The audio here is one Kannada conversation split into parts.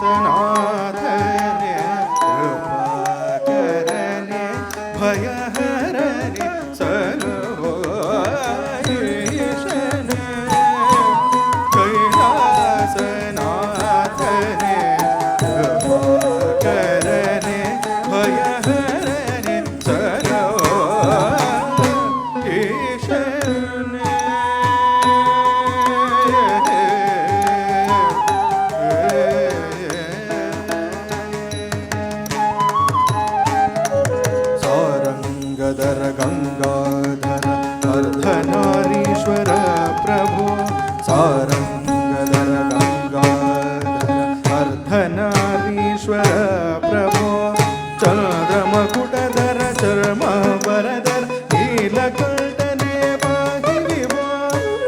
ಸನಾತನೆ ಕೃಪಾಕರನೆ ಭಯಹರನೆ ಸರ್ವೇಶನೆ ಕೈಲಾಸನಾಥನೆ ಕೃಪಾಕರನೆ ಭಯಹರನೆ ಸರ್ವೇಶನೆ ಸಾರಂಗಧರ ಗಂಗಾಧರ ಅರ್ಧನಾರೀಶ್ವರ ಪ್ರಭು ಸಾರಂಗಧರ ಗಂಗಾಧರ ಅರ್ಧನಾರೀಶ್ವರ ಪ್ರಭು ಚಂದ್ರಮಕುಟಧರ ಚರ್ಮಾಂಬರಧರ ನೀಲಕಂಠನೆ ಪಾಹಿ ವಿಭೋ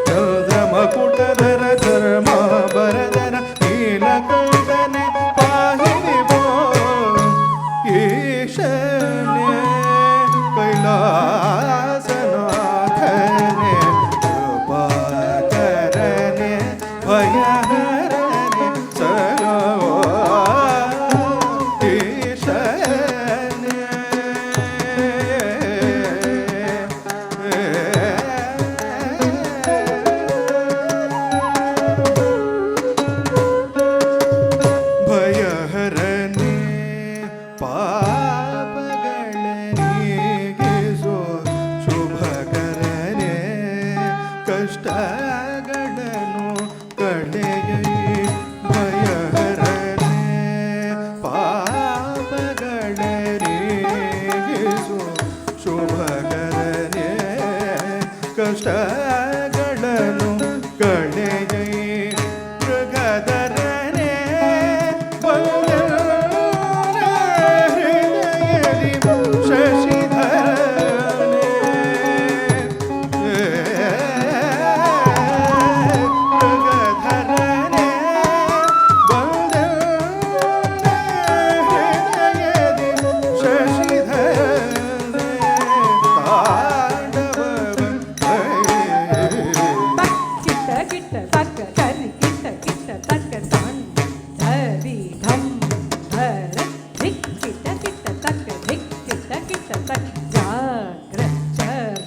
ಚಂದ್ರಮಕುಟಧರ ಚರ್ಮಾಂಬರಧರ ನೀಲಕಂಠನೆ ಪಾಹಿ ವಿಭೋ ಈಶನೇ ಕೈಲಾಸನಾಥನೆ ಕೃಪಾಕರನೆ ಭಯಹರನೆ ಸರ್ವೇಶನೆ ಭಯಹರನೆ ಪಾಪಗಳ ನೀಗಿಸೋ ಶುಭಕರನೆ ಕಷ್ಟಗಳನ್ನು ಕಳೆಯೈ ಭಯಹರನೆ ಪಾಪಗಳ ನೀಗಿಸೋ ಶುಭಕರನೆ ಕಷ್ಟಗಳನ್ನು ಕಳೆಯೈ ಮೃಗಧರನೆ ಹೃದಯದಿ ಶಶಿಧರನೆ ಮೃಗಧರನೆ ಹೃದಯದಿ ಶಶಿಧರನೆ ತಾಂಡವ ಕಿಟ್ಟ ಕಿಟ್ಟ ತಕ್ಕ ಕರಿ ಕಿಟ್ಟ ಕಿಟ್ಟ ತಕ್ಕ ತಾನ್ ಧರಿ ಧಮ್ ಧರ ಧಿಕ್ ಕಿಟ್ಟ ಕಿಟ್ಟ ತಕ್ಕ ಧಿಕ್ ಕಿಟ್ಟ ಕಿಟ್ಟ ತಕ್ಕ ಜಾಗ್ರ ಚರ್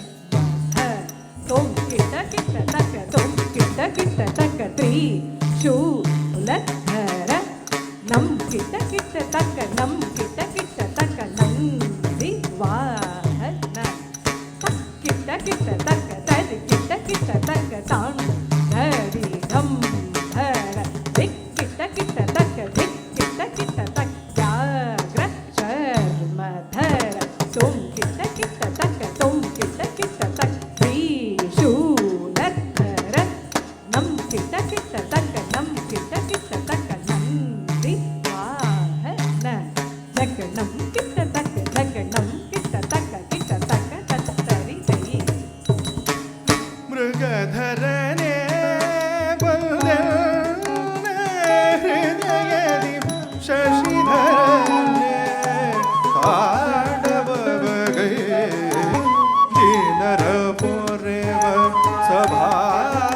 ಧ ತೊಂ ಕಿಟ್ಟ ಕಿಟ್ಟ ತಕ್ಕ ತೊಂ ಕಿಟ್ಟ ಕಿಟ್ಟ ತಕ್ಕ ತ್ರೀ ಶೂಲ ಧರ ನಂ ಕಿಟ್ಟ ಕಿಟ್ಟ ತಕ್ಕ ನಂ ಕಿಟ್ಟ ಕಿಟ್ಟ ತಕ್ಕ ನಂದಿ ವಾಹನ ಕಿಟ್ಟ ಕಿಟ್ಟ ತಕ್ಕ ತರಿ ಕಿಟ್ಟ ಕಿಟ್ಟ ತಕ್ಕ ತಾಣ್ ಧರಿ ಧಮ್ ಧರ ಧಿಕ್ ಕಿಟ್ಟ ಕಿಟ್ಟ ತಕ್ಕ ಧಿಕ್ ಕಿಟ್ಟ ಕಿಟ್ಟ ತಕ್ಕ ಜಾಗ್ರ ಚರ್ಮ ಧರ ತೊಂ ಕಿಟ್ಟ ಕಿಟ್ಟ ತಕ್ಕ ತೊಂ ಕಿಟ್ಟ ಕಿಟ್ಟ ತಕ್ಕ ತ್ರಿಶೂಲ ಧರ ನಂ ಕಿಟ್ಟ ಕಿಟ್ಟ ತಕ್ಕ ನಂ ಕಿಟ್ಟ ಕಿಟ್ಟ ತಕ್ಕ ನಂದಿ ವಾಹನ ನಕ ನಂ ಕಿಟ್ಟ ತಕ್ಕ ನಕ ನಂ ಕಿಟ್ಟ ತಕ್ಕ ಕಿಟ್ಟ ತಕ್ಕ ತಕ್ಕ ತರಿ ತೈ ಮೃಗಧರನೆ ಬಲ್ದನೆ ಹೃದಯದಿ ಶಶಿಧರನೆ ತಾಂಡವ ಬಗೈ ದೀನರ ಪೊರೆವ ಸಭಾಪತಿಯ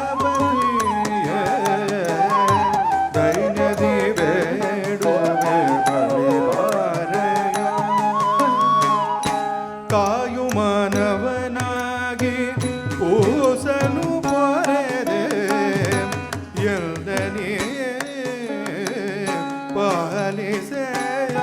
ದೈನ್ಯದಿ ಬೇಡುವೆ ಬಳಿಬಾರೆಯ ಕಾಯು ಮಾನವನಾಗಿ ಕೂಸನು ಪೊರೆದೆ ಎಲ್ದನೇ ಪಾಲಿಸೆಯ